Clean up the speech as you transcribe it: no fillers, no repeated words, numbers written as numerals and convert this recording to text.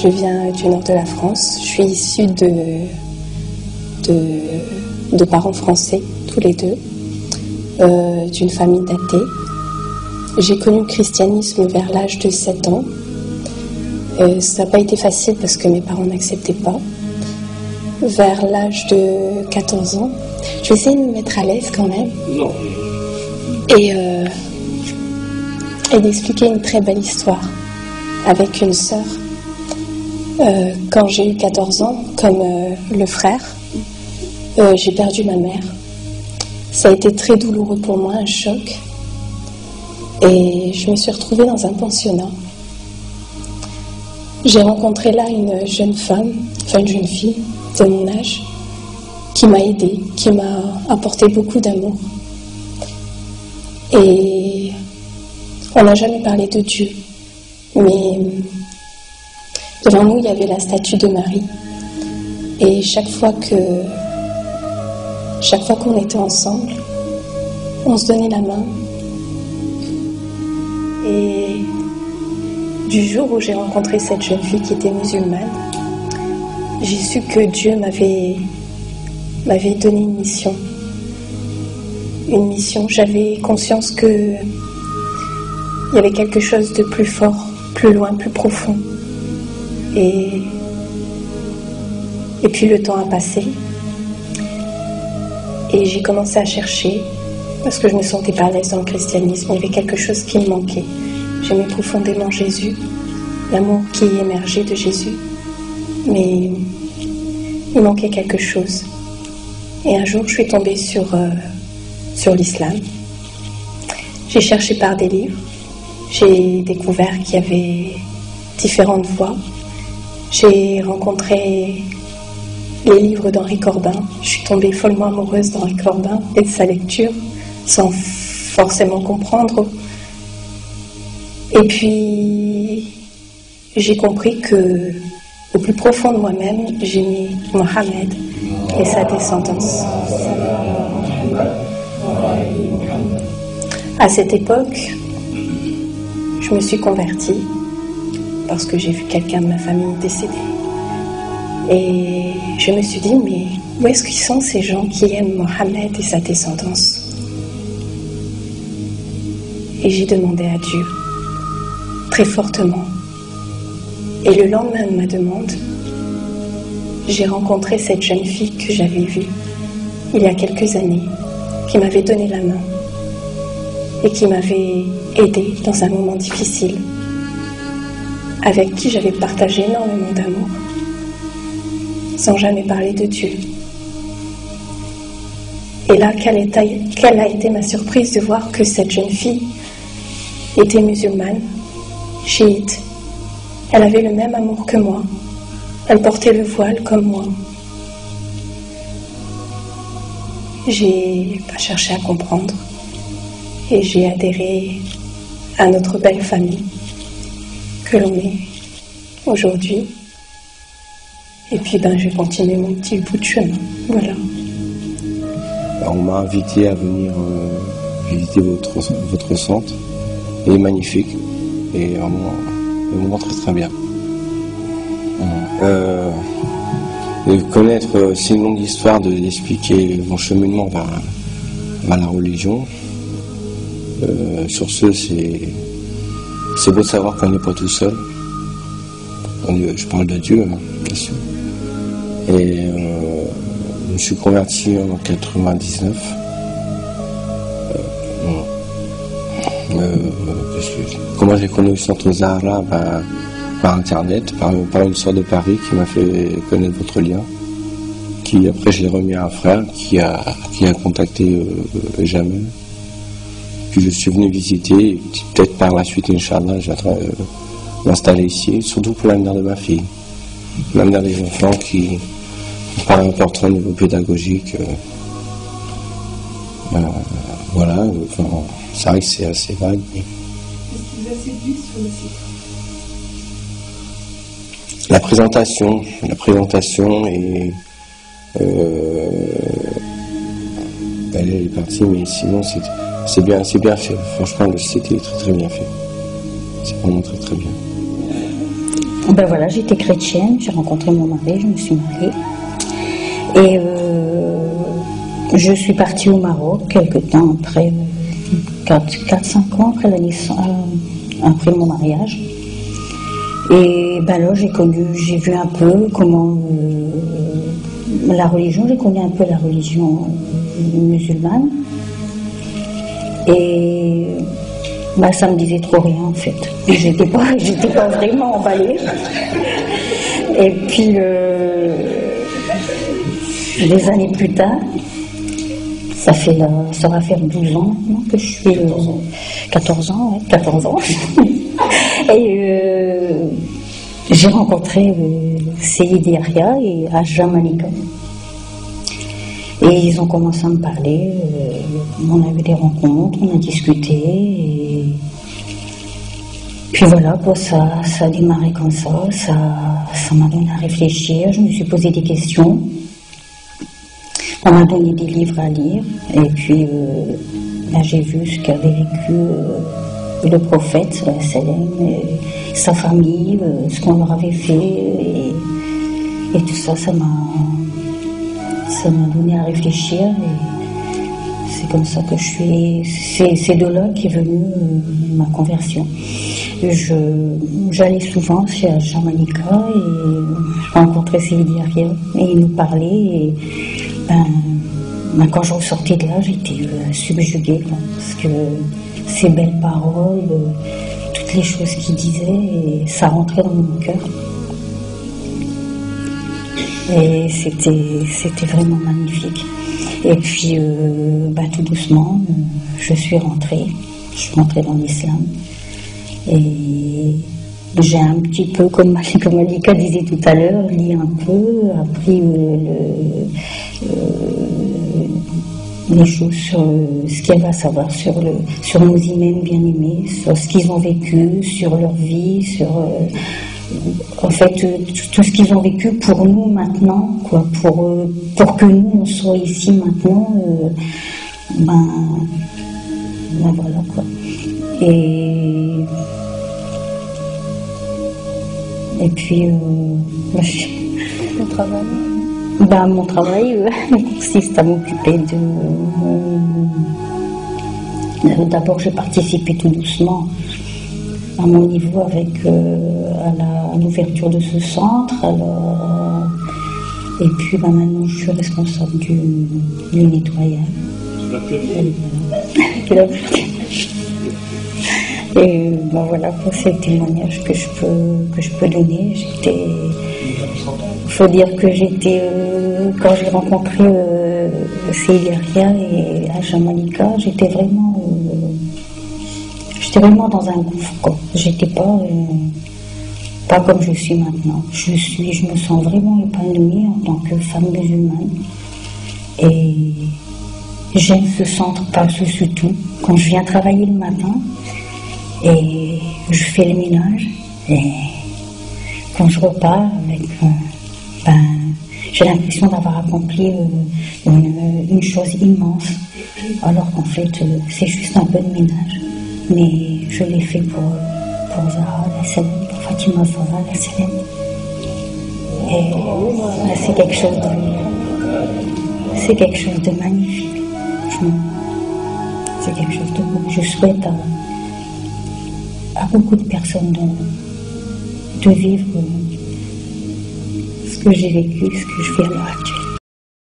Je viens du nord de la France. Je suis issue de parents français, tous les deux, d'une famille d'athées. J'ai connu le christianisme vers l'âge de 7 ans. Ça n'a pas été facile parce que mes parents n'acceptaient pas. Vers l'âge de 14 ans, je vais essayer de me mettre à l'aise quand même. Non. Et d'expliquer une très belle histoire avec une sœur. Quand j'ai eu 14 ans, comme le frère, j'ai perdu ma mère. Ça a été très douloureux pour moi, un choc. Et je me suis retrouvée dans un pensionnat. J'ai rencontré là une jeune femme, enfin une jeune fille de mon âge, qui m'a aidée, qui m'a apporté beaucoup d'amour. Et on n'a jamais parlé de Dieu, mais devant nous, il y avait la statue de Marie. Et chaque fois qu'on était ensemble, on se donnait la main. Et du jour où j'ai rencontré cette jeune fille qui était musulmane, j'ai su que Dieu m'avait donné une mission. Une mission. J'avais conscience qu'il y avait quelque chose de plus fort, plus loin, plus profond. Et puis le temps a passé. Et j'ai commencé à chercher, parce que je ne me sentais pas à l'aise dans le christianisme. Il y avait quelque chose qui me manquait. J'aimais profondément Jésus, l'amour qui émergeait de Jésus. Mais il manquait quelque chose. Et un jour, je suis tombée sur l'islam. J'ai cherché par des livres. J'ai découvert qu'il y avait différentes voies. J'ai rencontré les livres d'Henri Corbin. Je suis tombée follement amoureuse d'Henri Corbin et de sa lecture, sans forcément comprendre. Et puis, j'ai compris que, au plus profond de moi-même, j'aimais Mohammed et sa descendance. À cette époque, je me suis convertie parce que j'ai vu quelqu'un de ma famille décéder. Et je me suis dit, mais où est-ce qu'ils sont ces gens qui aiment Mohammed et sa descendance? Et j'ai demandé à Dieu, très fortement. Et le lendemain de ma demande, j'ai rencontré cette jeune fille que j'avais vue il y a quelques années, qui m'avait donné la main et qui m'avait aidée dans un moment difficile, avec qui j'avais partagé énormément d'amour, sans jamais parler de Dieu. Et là, quelle a été ma surprise de voir que cette jeune fille était musulmane, chiite. Elle avait le même amour que moi. Elle portait le voile comme moi. J'ai pas cherché à comprendre et j'ai adhéré à notre belle famille que l'on est aujourd'hui. Et puis je vais continuer mon petit bout de chemin. Voilà. On m'a invité à venir visiter votre centre. Il est magnifique et vraiment très très bien. Connaître, c'est une longue histoire d'expliquer mon cheminement vers la religion. Sur ce, c'est beau de savoir qu'on n'est pas tout seul. Je parle de Dieu, bien sûr. Et je me suis converti en 99. Comment j'ai connu le centre Zahra? Par internet, par une sœur de Paris qui m'a fait connaître votre lien, qui après je l'ai remis à un frère qui a contacté Jamel. Puis je suis venu visiter, et peut-être par la suite, Inch'Allah, je vais m'installer ici, surtout pour l'avenir de ma fille, l'avenir des enfants qui paraît important au niveau pédagogique. Voilà, c'est vrai que c'est assez vague. Mais... Qu'est-ce qui vous a séduit sur le site? La présentation et elle est partie, mais sinon c'est bien fait. Franchement, le site est très très bien fait. C'est vraiment très très bien. Ben voilà, j'étais chrétienne, j'ai rencontré mon mari, je me suis mariée. Et je suis partie au Maroc quelques temps après, 4-5 ans après la naissance, après mon mariage. Et ben là, j'ai vu un peu comment la religion, j'ai connu un peu la religion musulmane. Et ben, ça me disait trop rien en fait. J'étais pas vraiment emballée. Et puis des années plus tard, ça va faire 12 ans maintenant que je suis 14 ans. Et j'ai rencontré Seydi Yahya et Haja Malika. Et ils ont commencé à me parler, on a eu des rencontres, on a discuté, et puis voilà, quoi, ça a démarré comme ça m'a donné à réfléchir, je me suis posé des questions, on m'a donné des livres à lire, et puis là, j'ai vu ce qu'avait vécu le prophète, Salem, sa famille, ce qu'on leur avait fait, et tout ça, ça m'a donné à réfléchir, et c'est comme ça que je suis. C'est de là qu'est venue ma conversion. J'allais souvent chez Haja Malika et je rencontrais Seydi Yahya et il nous parlait. Et quand je ressortais de là, j'étais subjuguée parce que ces belles paroles, toutes les choses qu'il disait, et ça rentrait dans mon cœur. Et c'était vraiment magnifique. Et puis, tout doucement, je suis rentrée dans l'islam. Et j'ai un petit peu, comme Malika disait tout à l'heure, lu un peu, appris les choses sur ce qu'il y avait à savoir sur nos imams bien-aimés, sur ce qu'ils ont vécu, sur leur vie, sur... en fait, tout ce qu'ils ont vécu pour nous maintenant, quoi, pour que nous on soit ici maintenant, voilà quoi. Et puis, Le travail. Mon travail consiste à m'occuper d'abord, j'ai participé tout doucement à mon niveau avec à l'ouverture de ce centre. Et puis maintenant je suis responsable du nettoyage. Et voilà, c'est le témoignage que je peux donner. Il faut dire que quand j'ai rencontré Seydi Yahya et Haja Malika, j'étais vraiment dans un gouffre, quoi. J'étais pas comme je suis maintenant. Je me sens vraiment épanouie en tant que femme musulmane. Et j'aime ce centre par-dessus tout. Quand je viens travailler le matin, et je fais le ménage, et quand je repars, j'ai l'impression d'avoir accompli une chose immense, alors qu'en fait, c'est juste un peu de ménage. Mais je l'ai fait pour Zahra, la Salem, pour Fatima Zahra, la Salem. Et c'est quelque chose de magnifique. C'est quelque chose de beau. Je souhaite à beaucoup de personnes de vivre ce que j'ai vécu, ce que je vis à l'heure actuelle.